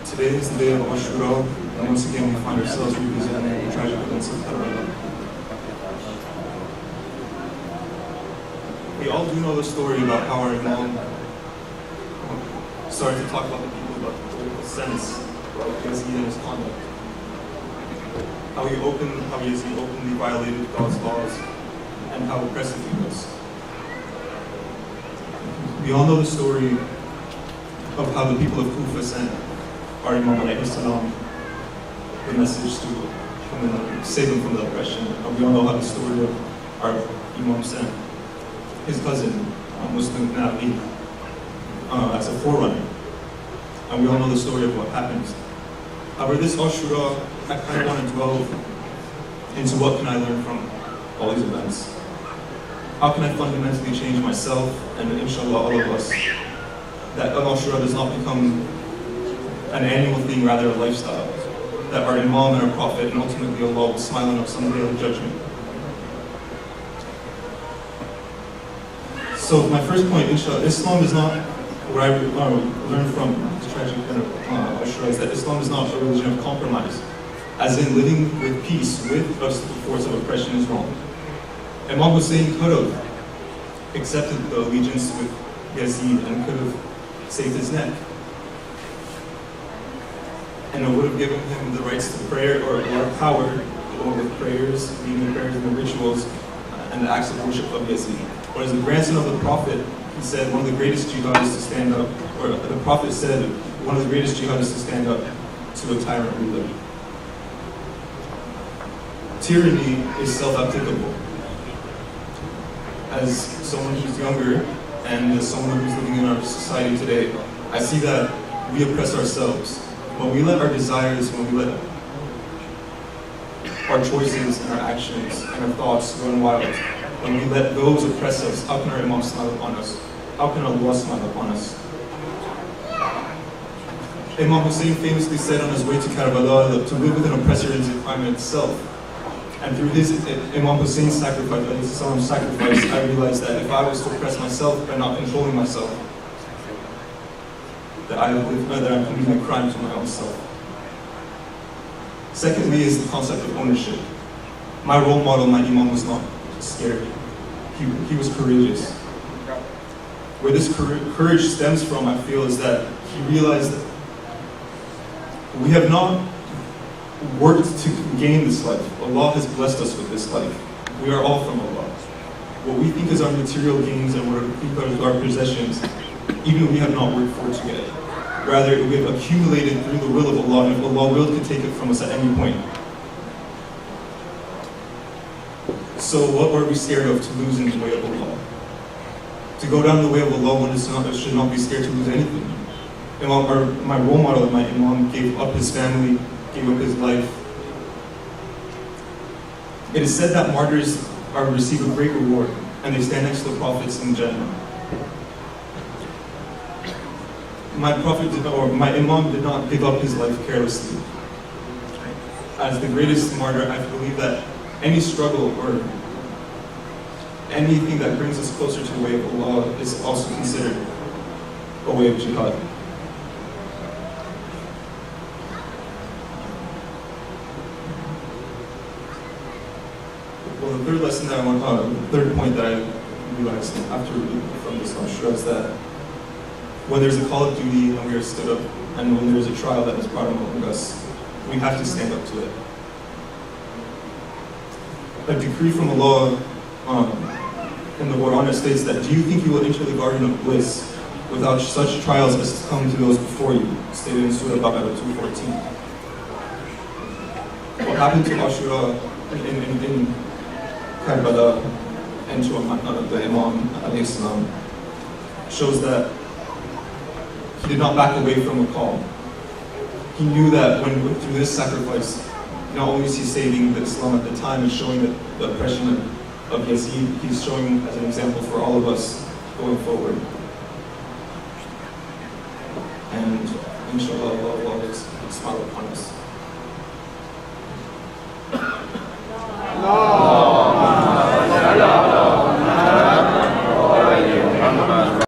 Today is the day of Ashura, and once again we find ourselves revisiting the tragic events of Karbala. We all do know the story about how our Imam started to talk about the people, about the political sense of Yazid and his conduct. How Yazid openly violated God's laws, and how oppressive he was. We all know the story of how the people of Kufa sent our Imam alayhi salam the message to save them from the oppression. And we all know how the story of our Imam sent his cousin, Muslim ibn Ali, as a forerunner. And we all know the story of what happened. However, this Ashura, I kind of want to dwell into what can I learn from all these events. How can I fundamentally change myself, and inshallah all of us, that Ashura does not become an annual thing, rather a lifestyle, that our Imam and our Prophet and ultimately Allah will smile on us on the day of judgment. So my first point, inshallah, Islam is not, what I learned from this tragic Ashura is that Islam is not a religion of compromise, as in living with peace with obstacle force of oppression is wrong. Imam Hussein could have accepted the allegiance with Yazid and could have saved his neck. And it would have given him the rights to prayer or power over the prayers, leading the prayers and the rituals and the acts of worship of Yazid. Or as the grandson of the Prophet, he said one of the greatest jihadists to stand up, or the Prophet said one of the greatest jihadists to stand up to a tyrant ruler. Tyranny is self-applicable. As someone who's younger and as someone who's living in our society today, I see that we oppress ourselves. When we let our desires, when we let our choices and our actions and our thoughts run wild, when we let those oppress us, how can our Imam smile upon us? How can Allah smile upon us? Imam Hussein famously said on his way to Karbala that to live with an oppressor is a crime in itself. And through his Imam Hussein's sacrifice, I realized that if I was to oppress myself by not controlling myself, that I'm committing a crime to my own self. Secondly is the concept of ownership. My role model, my Imam, was not scared. He was courageous. Where this courage stems from, I feel, is that he realized that we have not worked to gain this life. Allah has blessed us with this life. We are all from Allah. What we think is our material gains and what we think are our possessions, even we have not worked for to get it. Rather, we have accumulated through the will of Allah, and if Allah willed, could take it from us at any point. So what are we scared of to lose in the way of Allah? To go down the way of Allah, one should not be scared to lose anything. My role model, my Imam, gave up his family, gave up his life. It is said that martyrs receive a great reward, and they stand next to the prophets in Jannah. My Imam did not give up his life carelessly. As the greatest martyr, I believe that any struggle or anything that brings us closer to the way of Allah is also considered a way of jihad. Well, the third lesson that the third point that I realized after from this Ashura is that when there's a call of duty and we are stood up, and when there's a trial that is brought among us, we have to stand up to it. A decree from Allah in the Quran states that, do you think you will enter the garden of bliss without such trials as come to those before you? Stated in Surah Baqarah 2:14. What happened to Ashura in Karbala and to the Imam alayhi salam shows that he did not back away from a call. He knew that through this sacrifice, not only is he saving the Islam at the time and showing the oppression of Yazid, he's showing as an example for all of us going forward. And inshallah, Allah will smile upon us.